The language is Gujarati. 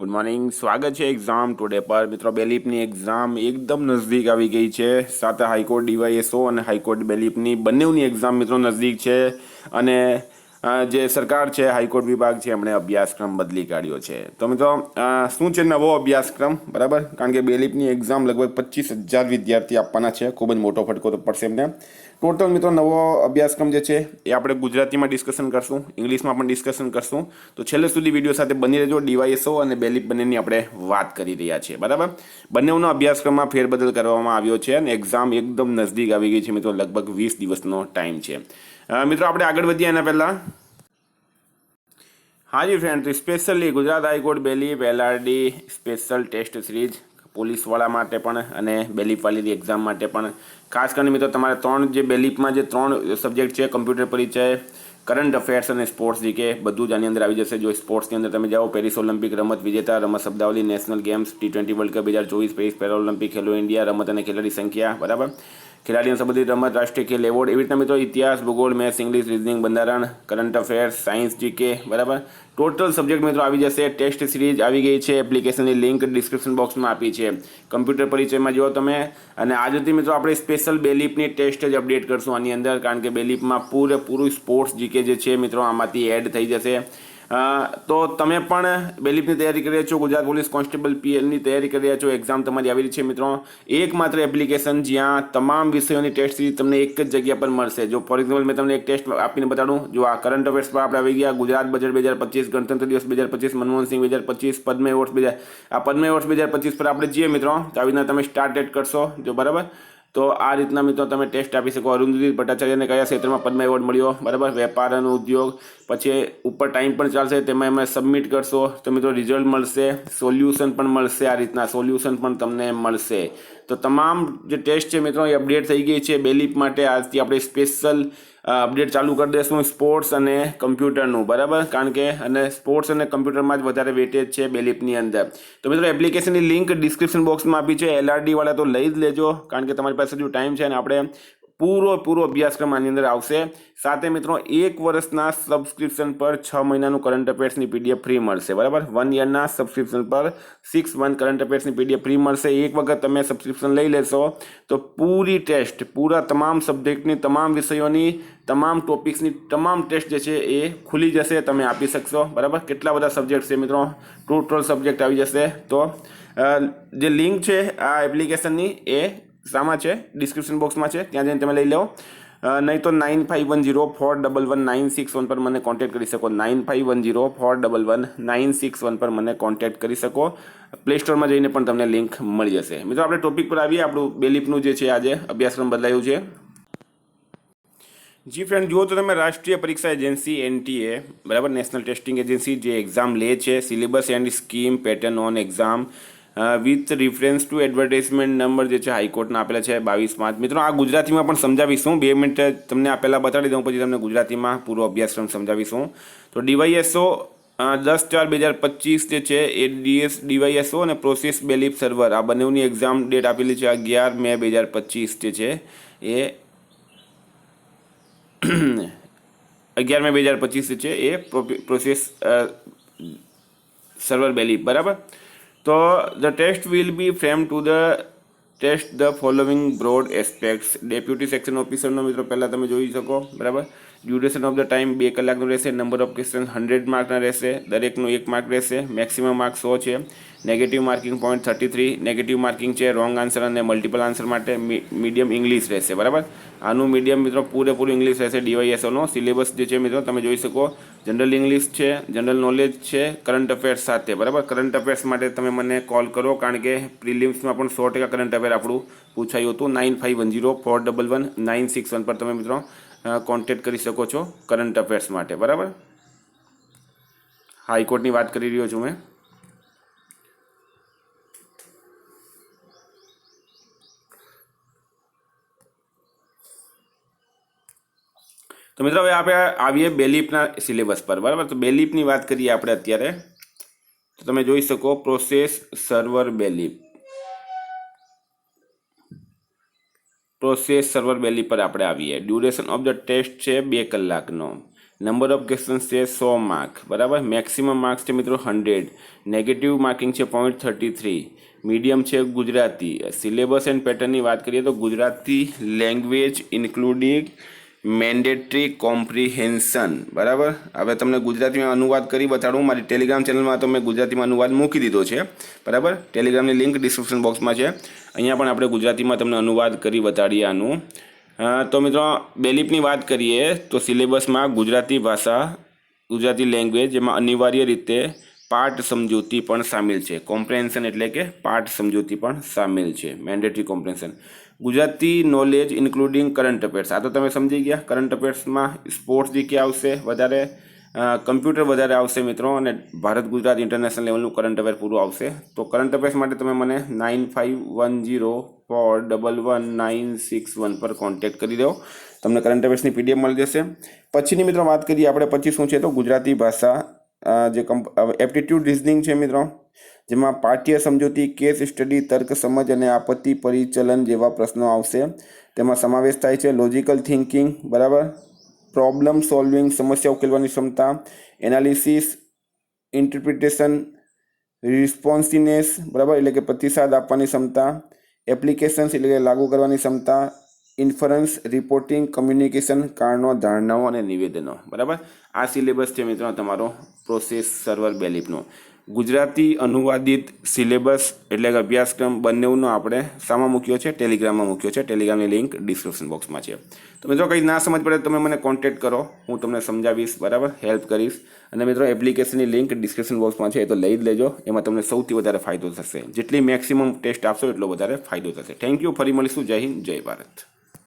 ગુડ મોર્નિંગ, સ્વાગત છે એક્ઝામ ટુડે પર. મિત્રો, બેલીપની એક્ઝામ એકદમ નજદીક આવી ગઈ છે. સાથે હાઈકોર્ટ ડીવાયએસઓ અને હાઈકોર્ટ બેલીપની બંનેની એક્ઝામ મિત્રો નજદીક છે. અને જે સરકાર છે, હાઈકોર્ટ વિભાગ છે, એમણે અભ્યાસક્રમ બદલી કાઢ્યો છે. તો મિત્રો, શું છે નવો અભ્યાસક્રમ? બરાબર, કારણ કે બેલીપની એક્ઝામ લગભગ 25,000 વિદ્યાર્થી આપવાના છે. ખૂબ જ મોટો ફટકો તો પડશે એમને. ટોટલ મિત્રો નવો અભ્યાસક્રમ જે છે એ આપણે ગુજરાતીમાં ડિસ્કશન કરશું, ઇંગ્લિશમાં પણ ડિસ્કશન કરશું. તો છેલ્લે સુધી વિડીયો સાથે બની રહેજો. ડીવાયએસઓ અને બેલીપ બંનેની આપણે વાત કરી રહ્યા છીએ. બરાબર, બંનેનો અભ્યાસક્રમમાં ફેરબદલ કરવામાં આવ્યો છે અને એક્ઝામ એકદમ નજદીક આવી ગઈ છે મિત્રો. લગભગ 20 દિવસનો ટાઈમ છે. મિત્રો, આપણે આગળ વધીએ એના પહેલાં હાજી ફ્રેન્ડ, તો સ્પેશિયલી ગુજરાત હાઈકોર્ટ બેલીપ એલઆરડી સ્પેશિયલ ટેસ્ટ સિરીઝ પોલીસવાળા માટે પણ અને બેલીપવાળી એક્ઝામ માટે પણ ખાસ કરીને મિત્રો તમારે જે બેલીપમાં જે 3 સબ્જેક્ટ છે, કમ્પ્યુટર પરિચય, કરંટ અફેર્સ અને સ્પોર્ટ્સ જીકે, બધું જ આની અંદર આવી જશે. જો સ્પોર્ટ્સની અંદર તમે જાઓ, પેરિસ ઓલિમ્પિક રમત વિજેતા, રમત શબ્દાવલી, national games, T20 world cup 2024, Paris Paralympic, Khelo India, રમત અને ખેલાડી સંખ્યા, બરાબર, ખેલાડીઓ સંબંધિત રમત, રાષ્ટ્રીય ખેલ એવોર્ડ, એવી રીતના મિત્રો ઇતિહાસ, ભૂગોળ, મેથ્સ, ઇંગ્લિશ, રિઝનિંગ, બંધારણ, કરંટ અફેર્સ, સાયન્સ, જીકે, બરાબર, ટોટલ સબ્જેક્ટ મિત્રો આવી જશે. ટેસ્ટ સિરીઝ આવી ગઈ છે. એપ્લિકેશનની લિંક ડિસ્ક્રિપ્શન બોક્સમાં આપી છે. કમ્પ્યુટર પરિચયમાં જુઓ તમે. અને આજથી મિત્રો આપણે સ્પેશિયલ બેલીપની ટેસ્ટ જ અપડેટ કરશું આની અંદર, કારણ કે બેલીપમાં પૂરેપૂરું સ્પોર્ટ્સ જીકે જે છે મિત્રો આમાંથી એડ થઈ જશે. તો તમે પણ બેલીપની તૈયારી કરી રહ્યા છો, ગુજરાત પોલીસ કોન્સ્ટેબલ PLની તૈયારી કરી રહ્યા છો, એક્ઝામ તમારી આવી રહી છે મિત્રો. એકમાત્ર એપ્લિકેશન જ્યાં તમામ વિષયોની ટેસ્ટ સિરીઝ તમને એક જ જગ્યા પર મળશે. જો ફોર એક્ઝામ્પલ મેં તમને એક ટેસ્ટ આપીને બતાડું, જો આ કરંટ અફેર્સ પર આપણે આવી ગયા. ગુજરાત બજેટ 2025, ગણતંત્ર દિવસ 2025, મનમોહનસિંહ 2025, પદ્મ એવોર્ડ્સ આ પદ્મ એવોર્ડ્સ 2025 પર આપણે જઈએ મિત્રો, તો આવી રીતના તમે સ્ટાર્ટ કરશો. જો બરાબર, તો આ રીતના મિત્રો તમે ટેસ્ટ આપી શકો. અરુંધતી ભટ્ટાચાર્યને કયા ક્ષેત્રમાં પદ્મ એવોર્ડ મળ્યો, બરાબર, વેપાર અને ઉદ્યોગ. પછી ઉપર ટાઈમ પણ ચાલશે, તેમાં એમાં સબમિટ કરશો તો મિત્રો રિઝલ્ટ મળશે. સોલ્યુશન પણ મળશે. આ રીતના સોલ્યુશન પણ તમને મળશે. તો તમામ જે ટેસ્ટ છે મિત્રો એ અપડેટ થઈ ગઈ છે બેલીપ માટે. આજથી આપણે સ્પેશિયલ અપડેટ ચાલુ કરી દઈશું સ્પોર્ટ્સ અને કમ્પ્યુટરનું, બરાબર, કારણ કે અને સ્પોર્ટ્સ અને કમ્પ્યુટરમાં જ વધારે વેટેજ છે બેલીપની અંદર. તો મિત્રો એપ્લિકેશનની લિંક ડિસ્ક્રિપ્શન બોક્સમાં આપી છે. LRD વાળા તો લઈ જ લેજો, કારણ કે તમારી પાસે જો ટાઈમ છે અને આપણે પૂરો અભ્યાસક્રમ આની અંદર આવશે. સાથે મિત્રો 1 વર્ષના સબસ્ક્રિપ્શન પર 6 મહિનાનું કરંટ અફેર્સની PDF ફ્રી મળશે, બરાબર. 1 યરના સબસ્ક્રિપ્શન પર 6 મંથ કરંટ અફેર્સની PDF ફ્રી મળશે. એક વખત તમે સબસ્ક્રિપ્શન લઈ લેશો તો પૂરી ટેસ્ટ, પૂરા તમામ સબ્જેક્ટની, તમામ વિષયોની, તમામ ટોપિક્સની તમામ ટેસ્ટ જે છે એ ખુલી જશે. તમે આપી શકશો, બરાબર. કેટલા બધા સબ્જેક્ટ છે મિત્રો, ટોટલ સબ્જેક્ટ આવી જશે. તો જે લિંક છે આ એપ્લિકેશનની એ શામાં છે? ડિસ્ક્રિપ્શન બોક્સમાં છે, ત્યાં જઈને તમે લઈ લો. નહીં તો 9510411961 પર મને કોન્ટેક્ટ કરી શકો. 9510411961 પર મને કોન્ટેક્ટ કરી શકો. પ્લે સ્ટોરમાં જઈને પણ તમને લિંક મળી જશે. મિત્રો, આપણે ટોપિક પર આવીએ. આપણું બેલીપનું જે છે આજે અભ્યાસક્રમ બદલાયું છે. જી ફ્રેન્ડ, જુઓ તો તમે રાષ્ટ્રીય પરીક્ષા એજન્સી NTA, બરાબર, નેશનલ ટેસ્ટિંગ એજન્સી જે એક્ઝામ લે છે, syllabus and scheme pattern on exam with reference to advertisement number જે છે હાઈકોર્ટના આપેલા છે 22 માર્ચ. મિત્રો, આ ગુજરાતીમાં પણ સમજાવીશું. 2 મિનિટ તમને આ પહેલાં બતાડી દઉં, પછી તમને ગુજરાતીમાં પૂરો અભ્યાસક્રમ સમજાવીશું. તો ડીવાયએસઓ 10/4/2025 જે છે એ ડીવાયએસઓ અને પ્રોસેસ બેલીપ સર્વર આ બંનેની એક્ઝામ ડેટ આપેલી છે 11 મે 2025 જે છે એ 11 મે 2025 છે એ પ્રોસેસ સર્વર બેલીપ, બરાબર. તો the test will be frame to the test the following broad aspects. Deputy section ઓફિસરનો મિત્રો પહેલાં તમે જોઈ શકો, બરાબર. ડ્યુરેશન ઓફ ધ ટાઈમ 2 કલાકનો રહેશે. નંબર ઓફ ક્વેશ્ચન 100 માર્કના રહેશે. દરેકનું 1 માર્ક રહેશે. મેક્સિમમ માર્ક 100 છે. Negative marking point 33 negative marking છે રોંગ આન્સર અને મલ્ટિપલ આન્સર માટે. મીડિયમ ઇંગ્લિશ રહેશે, બરાબર. આનું મીડિયમ મિત્રો પૂરેપૂરું ઇંગ્લિશ રહેશે. ડીવાયએસઓનો સિલેબસ જે છે મિત્રો તમે જોઈ શકો. જનરલ ઇંગ્લિશ છે, જનરલ નોલેજ છે, કરંટ અફેર્સ સાથે, બરાબર. કરંટ અફેર્સ માટે તમે મને કોલ કરો, કારણ કે પ્રિલિમ્સમાં પણ 100% કરંટ અફેર આપણું પૂછાયું હતું. 9510411961 પર તમે મિત્રો કોન્ટેક્ટ કરી શકો છો કરંટ અફેર્સ માટે, બરાબર. હાઈકોર્ટની વાત કરી રહ્યો છું મેં. તો મિત્રો હવે આપણે આવીએ બેલીપના સિલેબસ પર, બરાબર. તો બેલીપની વાત કરીએ આપણે અત્યારે. તો તમે જોઈ શકો પ્રોસેસ સર્વર બેલીપ. પ્રોસેસ સર્વર બેલીપ પર આપણે આવીએ. ડ્યુરેશન ઓફ ધ ટેસ્ટ છે 2 કલાકનો. નંબર ઓફ ક્વેશ્ચન્સ છે 100 માર્ક, બરાબર. મેક્સિમમ માર્ક્સ છે મિત્રો 100. નેગેટિવ માર્કિંગ છે 0.33. મીડિયમ છે ગુજરાતી. સિલેબસ એન્ડ પેટર્નની વાત કરીએ તો Gujarati language including mandatory comprehension, બરાબર. હવે તમને ગુજરાતીમાં અનુવાદ કરી બતાડું. મારી ટેલિગ્રામ ચેનલમાં તો મેં ગુજરાતીમાં અનુવાદ મૂકી દીધો છે, બરાબર. ટેલિગ્રામની લિંક ડિસ્ક્રિપ્શન બોક્સમાં છે. અહીંયા પણ આપણે ગુજરાતીમાં તમને અનુવાદ કરી બતાડીએ આનું. તો મિત્રો બેલીફની વાત કરીએ તો સિલેબસમાં ગુજરાતી ભાષા, ગુજરાતી લેંગ્વેજ, જેમાં અનિવાર્ય રીતે પાઠ સમજૂતી પણ સામેલ છે. કોમ્પ્રેન્શન એટલે કે પાઠ સમજૂતી પણ સામેલ છે, mandatory comprehension. Gujarati knowledge including current affairs, આ તો તમે સમજી ગયા. કરંટ અફેર્સમાં સ્પોર્ટ્સ જીકે આવશે વધારે, કમ્પ્યુટર વધારે આવશે મિત્રો, અને ભારત ગુજરાત ઇન્ટરનેશનલ લેવલનું કરંટ અફેર પૂરું આવશે. તો કરંટ અફેર્સ માટે તમે મને 9510411961 પર કોન્ટેક્ટ કરી દો. તમને કરંટ અફેર્સની પીડીએફ મળી જશે. પછીની મિત્રો વાત કરીએ આપણે, પછી શું છે તો ગુજરાતી ભાષા જે એપ્ટિટ્યૂડ રિઝનિંગ છે મિત્રો, જેમાં પાઠ્ય સમજૂતી, કેસ સ્ટડી, તર્ક સમજ અને આપત્તિ પરિચલન જેવા પ્રશ્નો આવશે. તેમાં સમાવેશ થાય છે લોજિકલ થિંકિંગ, બરાબર, પ્રોબ્લેમ સોલ્વિંગ, સમસ્યા ઉકેલવાની ક્ષમતા, એનાલિસિસ, ઇન્ટરપ્રિટેશન, રિસ્પોન્સિનેસ, બરાબર, એટલે કે પ્રતિસાદ આપવાની ક્ષમતા, એપ્લિકેશન્સ એટલે કે લાગુ કરવાની ક્ષમતા, ઇન્ફરન્સ, રિપોર્ટિંગ, કમ્યુનિકેશન, કારણો, ધારણાઓ અને નિવેદનો, બરાબર. આ સિલેબસ છે મિત્રો તમારો પ્રોસેસ સર્વર બેલીફનો. ગુજરાતી અનુવાદિત સિલેબસ એટલે કે અભ્યાસક્રમ બંનેનો આપણે શામાં મૂક્યો છે? ટેલિગ્રામમાં મૂક્યો છે. ટેલિગ્રામની લિંક ડિસ્ક્રિપ્શન બોક્સમાં છે. તો મિત્રો કંઈ ના સમજ પડે તમે મને કોન્ટેક્ટ કરો, હું તમને સમજાવીશ, બરાબર, હેલ્પ કરીશ. અને મિત્રો એપ્લિકેશનની લિંક ડિસ્ક્રિપ્શન બોક્સમાં છે, એ તો લઈ જ લેજો. એમાં તમને સૌથી વધારે ફાયદો થશે. જેટલી મેક્સિમમ ટેસ્ટ આપશો એટલો વધારે ફાયદો થશે. Thank you. ફરી મળીશું. જય હિન્દ, જય ભારત.